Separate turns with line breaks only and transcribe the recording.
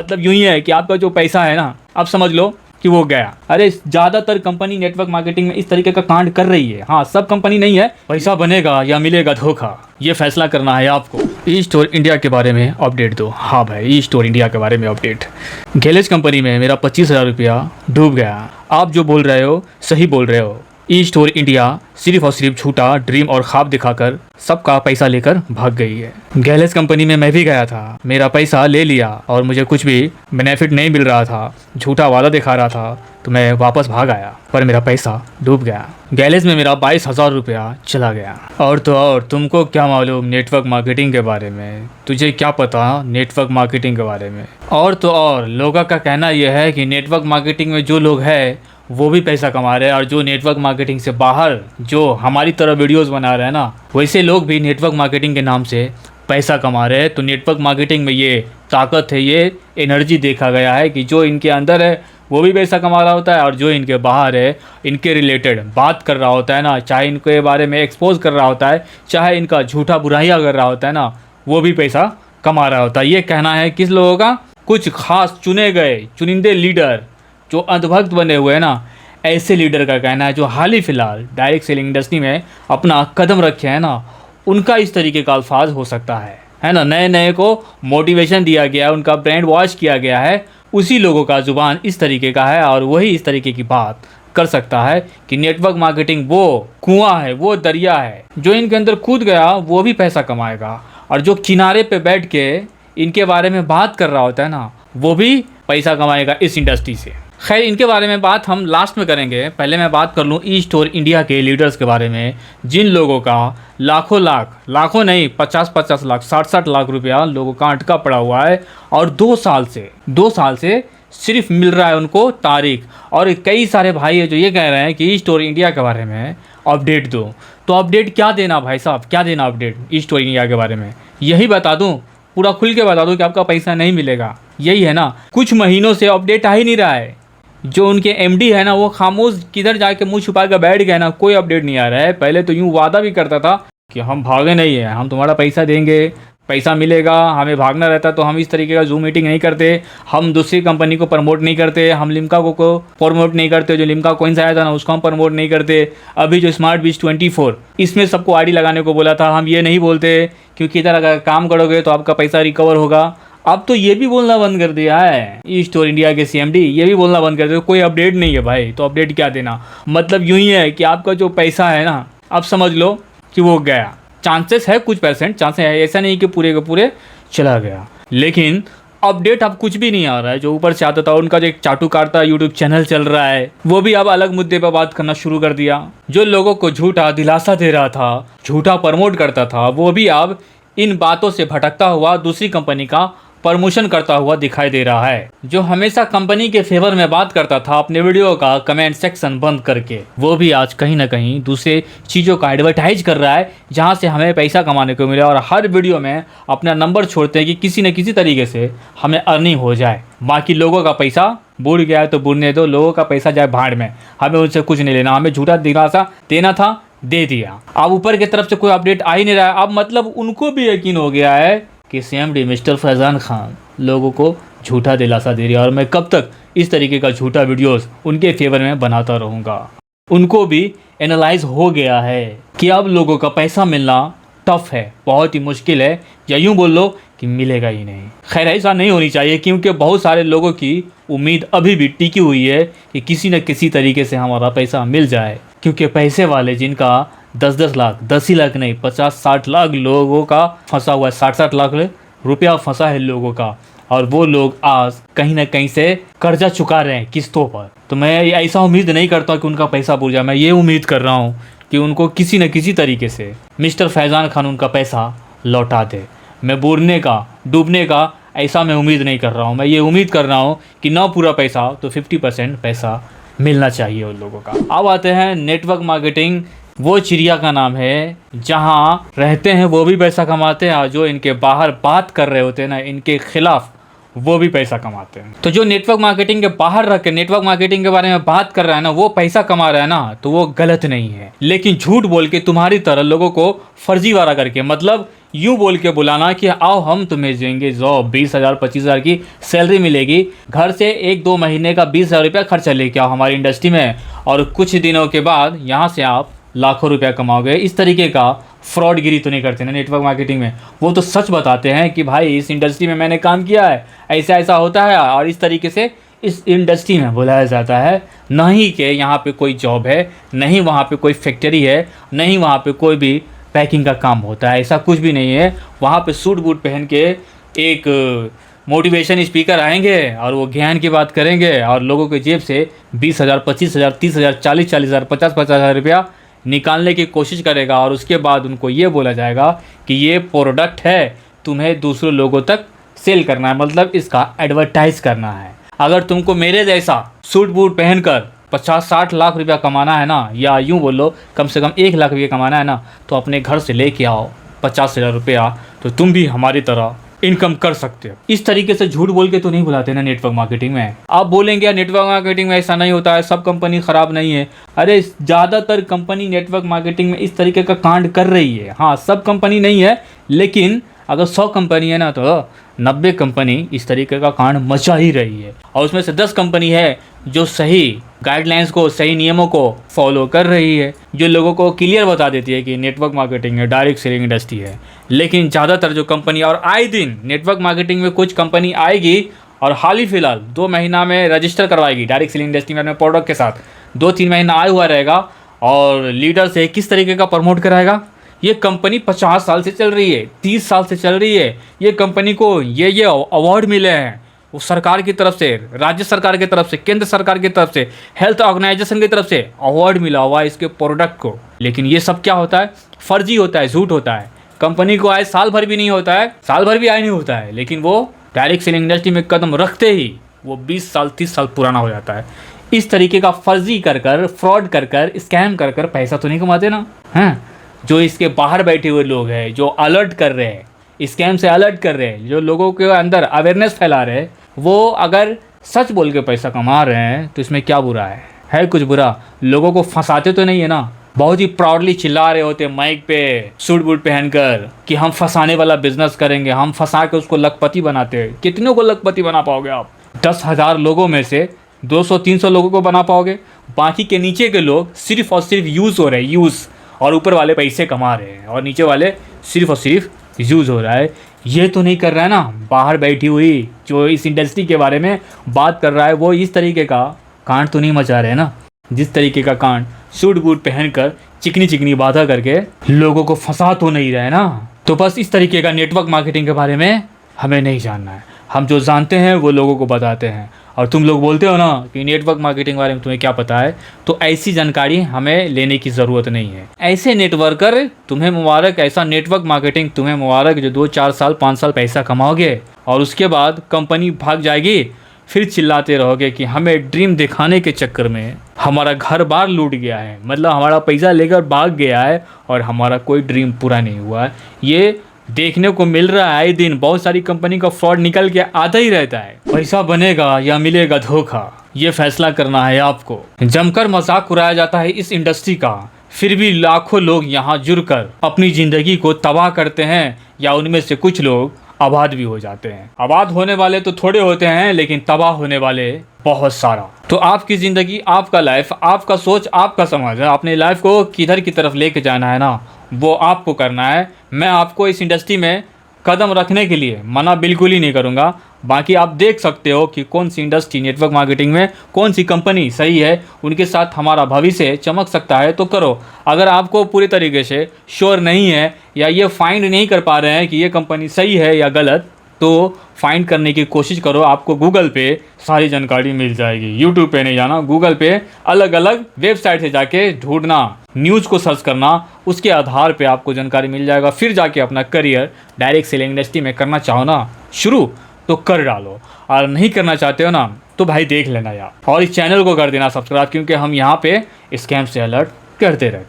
मतलब यूं ही है कि आपका जो पैसा है ना, अब समझ लो कि वो गया। अरे ज़्यादातर कंपनी नेटवर्क मार्केटिंग में इस तरीके का कांड कर रही है। हाँ, सब कंपनी नहीं है। पैसा बनेगा या मिलेगा धोखा, ये फैसला करना है आपको। ई स्टोर इंडिया के बारे में अपडेट दो। हाँ भाई, ई स्टोर इंडिया के बारे में अपडेट। गैलेज कंपनी में मेरा 25,000 रुपया डूब गया। आप जो बोल रहे हो सही बोल रहे हो। ई स्टोर इंडिया सिर्फ और सिर्फ झूठा ड्रीम और ख्वाब दिखाकर सबका पैसा लेकर भाग गई है। गैलेज कंपनी में मैं भी गया था, मेरा पैसा ले लिया और मुझे कुछ भी बेनिफिट नहीं मिल रहा था। झूठा वादा दिखा रहा था तो मैं वापस भाग आया, पर मेरा पैसा डूब गया। गैलेज में मेरा 22,000 रुपया चला गया। और तो और तुमको क्या मालूम नेटवर्क मार्केटिंग के बारे में? तुझे क्या पता नेटवर्क मार्केटिंग के बारे में? और तो और लोगों का कहना यह है कि नेटवर्क मार्केटिंग में जो लोग हैं वो भी पैसा कमा रहे हैं, और जो नेटवर्क मार्केटिंग से बाहर जो हमारी तरह वीडियोस बना रहे हैं ना, वैसे लोग भी नेटवर्क मार्केटिंग के नाम से पैसा कमा रहे हैं। तो नेटवर्क मार्केटिंग में ये ताकत है, ये एनर्जी देखा गया है कि जो इनके अंदर है वो भी पैसा कमा रहा होता है, और जो इनके बाहर है इनके रिलेटेड बात कर रहा होता है ना, चाहे इनके बारे में एक्सपोज कर रहा होता है, चाहे इनका झूठा बुराइयाँ कर रहा होता है ना, वो भी पैसा कमा रहा होता है। ये कहना है किस लोगों का? कुछ खास चुने गए चुनिंदे लीडर जो अंधभक्त बने हुए हैं ना, ऐसे लीडर का कहना है जो हाल ही फिलहाल डायरेक्ट सेलिंग इंडस्ट्री में अपना कदम रखे हैं ना, उनका इस तरीके का अल्फाज हो सकता है ना। नए नए को मोटिवेशन दिया गया है, उनका ब्रांड वॉश किया गया है, उसी लोगों का जुबान इस तरीके का है, और वही इस तरीके की बात कर सकता है कि नेटवर्क मार्केटिंग वो कुआं है, वो दरिया है, जो इनके अंदर कूद गया वो भी पैसा कमाएगा, और जो किनारे पे बैठ के इनके बारे में बात कर रहा होता है ना, वो भी पैसा कमाएगा इस इंडस्ट्री से। खैर, इनके बारे में बात हम लास्ट में करेंगे। पहले मैं बात कर लूँ ई स्टोर इंडिया के लीडर्स के बारे में, जिन लोगों का लाखों नहीं 50-50 लाख 60-60 लाख रुपया लोगों का अटका पड़ा हुआ है, और 2 साल से सिर्फ मिल रहा है उनको तारीख। और कई सारे भाई है जो ये कह रहे हैं कि ई स्टोर इंडिया के बारे में अपडेट दो। तो अपडेट क्या देना भाई साहब, क्या देना अपडेट ई स्टोर इंडिया के बारे में? यही बता दूँ, पूरा खुल के बता दूँ कि आपका पैसा नहीं मिलेगा, यही है ना। कुछ महीनों से अपडेट आ ही नहीं रहा है। जो उनके एमडी है ना, वो खामोश किधर जाके मुंह छुपा कर बैठ गए ना, कोई अपडेट नहीं आ रहा है। पहले तो यूँ वादा भी करता था कि हम भागे नहीं है, हम तुम्हारा पैसा देंगे, पैसा मिलेगा, हमें भागना रहता तो हम इस तरीके का जूम मीटिंग नहीं करते, हम दूसरी कंपनी को प्रमोट नहीं करते, हम लिम्का को प्रमोट नहीं करते, जो लिम्का कॉइन्स आया था ना उसको हम प्रमोट नहीं करते। अभी जो स्मार्ट बीच 24 इसमें सबको आईडी लगाने को बोला था, हम ये नहीं बोलते क्योंकि इधर अगर काम करोगे तो आपका पैसा रिकवर होगा। अब तो ये भी बोलना बंद कर दिया है ई स्टोर इंडिया के सीएमडी, ये भी बोलना बंद कर दिया, कोई अपडेट नहीं है भाई। तो अपडेट क्या देना? मतलब यूं ही है कि आपका जो पैसा है ना, अब समझ लो कि वो गया। चांसेस है, कुछ % चांसेस है, ऐसा नहीं कि पूरे के पूरे चला गया। लेकिन अपडेट अब कुछ भी नहीं आ रहा है। जो ऊपर से आता था, उनका जो एक चाटुकार था यूट्यूब चैनल चल रहा है, वो भी अब अलग मुद्दे पर बात करना शुरू कर दिया। जो लोगों को झूठा दिलासा दे रहा था, झूठा प्रमोट करता था, वो भी अब इन बातों से भटकता हुआ दूसरी कंपनी का प्रमोशन करता हुआ दिखाई दे रहा है। जो हमेशा कंपनी के फेवर में बात करता था अपने वीडियो का कमेंट सेक्शन बंद करके, वो भी आज कहीं ना कहीं दूसरे चीज़ों का एडवर्टाइज कर रहा है जहां से हमें पैसा कमाने को मिले, और हर वीडियो में अपना नंबर छोड़ते हैं कि किसी न किसी तरीके से हमें अर्निंग हो जाए। बाकी लोगों का पैसा बुड़ गया है तो बुड़ने दो, लोगों का पैसा जाए भाड़ में, हमें उनसे कुछ नहीं लेना। हमें झूठा दिलासा देना था, दे दिया। अब ऊपर की तरफ से कोई अपडेट आ ही नहीं रहा है। अब मतलब उनको भी यकीन हो गया है कि सीएमडी मिस्टर फैज़ान खान लोगों को झूठा दिलासा दे रही है, और मैं कब तक इस तरीके का झूठा वीडियोस उनके फेवर में बनाता रहूँगा। उनको भी एनालाइज हो गया है कि अब लोगों का पैसा मिलना टफ है, बहुत ही मुश्किल है, या यूँ बोल लो कि मिलेगा ही नहीं। खैर, ऐसा नहीं होनी चाहिए, क्योंकि बहुत सारे लोगों की उम्मीद अभी भी टिकी हुई है कि किसी न किसी तरीके से हमारा पैसा मिल जाए। क्योंकि पैसे वाले जिनका 10-10 लाख 10 ही लाख नहीं 50-60 लाख लोगों का फंसा हुआ है, 60-60 लाख रुपया फंसा है लोगों का, और वो लोग आज कहीं ना कहीं से कर्जा चुका रहे हैं किस्तों पर। तो मैं ऐसा उम्मीद नहीं करता कि उनका पैसा बुड़ जाए, मैं ये उम्मीद कर रहा हूँ कि उनको किसी न किसी तरीके से मिस्टर फैज़ान खान उनका पैसा लौटा दे। मैं बुड़ने का, डूबने का ऐसा मैं उम्मीद नहीं कर रहा हूँ। मैं ये उम्मीद कर रहा हूँ कि ना पूरा पैसा तो 50% पैसा मिलना चाहिए उन लोगों का। अब आते हैं नेटवर्क मार्केटिंग, वो चिड़िया का नाम है जहाँ रहते हैं वो भी पैसा कमाते हैं, और जो इनके बाहर बात कर रहे होते हैं ना इनके खिलाफ, वो भी पैसा कमाते हैं। तो जो नेटवर्क मार्केटिंग के बाहर रख के नेटवर्क मार्केटिंग के बारे में बात कर रहा है ना, वो पैसा कमा रहा है ना, तो वो गलत नहीं है। लेकिन झूठ बोल के तुम्हारी तरह लोगों को फर्जीवाड़ा करके, मतलब यूं बोल के बुलाना कि आओ हम तुम्हें देंगे जॉब, 20,000 25,000 की सैलरी मिलेगी, घर से 1-2 महीने का 20,000 रुपया खर्चा लेके आओ हमारी इंडस्ट्री में और कुछ दिनों के बाद यहाँ से आप लाखों रुपया कमाओगे। इस तरीके का फ्रॉडगिरी तो नहीं करते ना नेटवर्क मार्केटिंग में। वो तो सच बताते हैं कि भाई इस इंडस्ट्री में मैंने काम किया है, ऐसा ऐसा होता है और इस तरीके से इस इंडस्ट्री में बुलाया जाता है। नहीं कि यहाँ पे कोई जॉब है, नहीं वहाँ पे कोई फैक्ट्री है, नहीं वहाँ पे कोई भी पैकिंग का काम होता है, ऐसा कुछ भी नहीं है। वहाँ पे सूट बूट पहन के एक मोटिवेशन स्पीकर आएंगे और वो ज्ञान की बात करेंगे और लोगों के जेब से 20,000 25,000 30,000 40,000 50,000 रुपया निकालने की कोशिश करेगा और उसके बाद उनको ये बोला जाएगा कि ये प्रोडक्ट है, तुम्हें दूसरे लोगों तक सेल करना है, मतलब इसका एडवर्टाइज करना है। अगर तुमको मेरे जैसा सूट बूट पहनकर 50-60 लाख रुपया कमाना है ना, या यूँ बोलो कम से कम 1 लाख रुपया कमाना है ना, तो अपने घर से लेके आओ 50,000 रुपया, तो तुम भी हमारी तरह इनकम कर सकते हो। इस तरीके से झूठ बोल के तो नहीं बुलाते ना नेटवर्क मार्केटिंग में। आप बोलेंगे नेटवर्क मार्केटिंग में ऐसा नहीं होता है, सब कंपनी ख़राब नहीं है। अरे ज़्यादातर कंपनी नेटवर्क मार्केटिंग में इस तरीके का कांड कर रही है। हाँ, सब कंपनी नहीं है, लेकिन अगर 100 कंपनी है ना तो 90 कंपनी इस तरीके का कांड मचा ही रही है और उसमें से 10 कंपनी है जो सही गाइडलाइंस को, सही नियमों को फॉलो कर रही है, जो लोगों को क्लियर बता देती है कि नेटवर्क मार्केटिंग है, डायरेक्ट सेलिंग इंडस्ट्री है। लेकिन ज़्यादातर जो कंपनी, और आए दिन नेटवर्क मार्केटिंग में कुछ कंपनी आएगी और हाल ही फिलहाल 2 महीना में रजिस्टर करवाएगी डायरेक्ट सेलिंग इंडस्ट्री में अपने प्रोडक्ट के साथ, 2-3 महीना आया हुआ रहेगा और लीडर से किस तरीके का प्रमोट कराएगा। ये कंपनी 50 साल से चल रही है, 30 साल से चल रही है। ये कंपनी को ये अवार्ड मिले हैं, वो सरकार की तरफ से, राज्य सरकार की तरफ से, केंद्र सरकार की तरफ से, हेल्थ ऑर्गेनाइजेशन की तरफ से अवार्ड मिला हुआ है इसके प्रोडक्ट को। लेकिन ये सब क्या होता है, फर्जी होता है, झूठ होता है। कंपनी को आए साल भर भी नहीं होता है, साल भर भी आए नहीं होता है, लेकिन वो डायरेक्ट सेलिंग इंडस्ट्री में कदम रखते ही वो 20 साल 30 साल पुराना हो जाता है। इस तरीके का फर्जी कर फ्रॉड कर स्कैम कर पैसा तो नहीं कमाते ना। हैं जो इसके बाहर बैठे हुए लोग हैं, जो अलर्ट कर रहे हैं, स्कैम से अलर्ट कर रहे हैं, जो लोगों के अंदर अवेयरनेस फैला रहे हैं, वो अगर सच बोल के पैसा कमा रहे हैं तो इसमें क्या बुरा है कुछ बुरा। लोगों को फंसाते तो नहीं है ना। बहुत ही प्राउडली चिल्ला रहे होते माइक पे सूट बूट पहनकर कि हम फंसाने वाला बिजनेस करेंगे, हम फंसा के उसको लखपति बनाते हैं। कितनों को लखपति बना पाओगे आप? 10,000 लोगों में से 200-300 लोगों को बना पाओगे। बाकी के नीचे के लोग सिर्फ और सिर्फ यूज़ हो रहे हैं, यूज़, और ऊपर वाले पैसे कमा रहे हैं और नीचे वाले सिर्फ और सिर्फ यूज़ हो रहा है। ये तो नहीं कर रहा है ना बाहर बैठी हुई जो इस इंडस्ट्री के बारे में बात कर रहा है, वो इस तरीके का कांड तो नहीं मचा रहे हैं ना, जिस तरीके का कांड सूट बूट पहनकर चिकनी चिकनी बातें करके लोगों को फंसा तो नहीं रहे ना। तो बस इस तरीके का नेटवर्क मार्केटिंग के बारे में हमें नहीं जानना है। हम जो जानते हैं वो लोगों को बताते हैं। और तुम लोग बोलते हो ना कि नेटवर्क मार्केटिंग के बारे में तुम्हें क्या पता है, तो ऐसी जानकारी हमें लेने की ज़रूरत नहीं है। ऐसे नेटवर्कर तुम्हें मुबारक, ऐसा नेटवर्क मार्केटिंग तुम्हें मुबारक जो 2-4 साल 5 साल पैसा कमाओगे और उसके बाद कंपनी भाग जाएगी, फिर चिल्लाते रहोगे कि हमें ड्रीम दिखाने के चक्कर में हमारा घर बार लूट गया है, मतलब हमारा पैसा लेकर भाग गया है और हमारा कोई ड्रीम पूरा नहीं हुआ है। ये देखने को मिल रहा है आए दिन। बहुत सारी कंपनी का फ्रॉड निकल के आता ही रहता है। पैसा बनेगा या मिलेगा धोखा, ये फैसला करना है आपको। जमकर मजाक उड़ाया जाता है इस इंडस्ट्री का, फिर भी लाखों लोग यहाँ जुड़कर अपनी ज़िंदगी को तबाह करते हैं, या उनमें से कुछ लोग आबाद भी हो जाते हैं। आबाद होने वाले तो थोड़े होते हैं, लेकिन तबाह होने वाले बहुत सारा। तो आपकी ज़िंदगी, आपका लाइफ, आपका सोच, आपका समझ है। अपने लाइफ को किधर की तरफ लेके जाना है ना, वो आपको करना है। मैं आपको इस इंडस्ट्री में कदम रखने के लिए मना बिल्कुल ही नहीं करूँगा। बाकी आप देख सकते हो कि कौन सी इंडस्ट्री नेटवर्क मार्केटिंग में कौन सी कंपनी सही है, उनके साथ हमारा भविष्य चमक सकता है तो करो। अगर आपको पूरी तरीके से श्योर नहीं है या ये फाइंड नहीं कर पा रहे हैं कि ये कंपनी सही है या गलत, तो फाइंड करने की कोशिश करो। आपको गूगल पे सारी जानकारी मिल जाएगी। यूट्यूब पे नहीं जाना, गूगल पे अलग अलग वेबसाइट से जाके ढूंढना, न्यूज़ को सर्च करना, उसके आधार पे आपको जानकारी मिल जाएगा। फिर जाके अपना करियर डायरेक्ट सेलिंग इंडस्ट्री में करना चाहो ना शुरू, तो कर डालो। और नहीं करना चाहते हो ना, तो भाई देख लेना यार। और इस चैनल को कर देना सब्सक्राइब, क्योंकि हम यहाँ पे स्कैम से अलर्ट करते रहते हैं।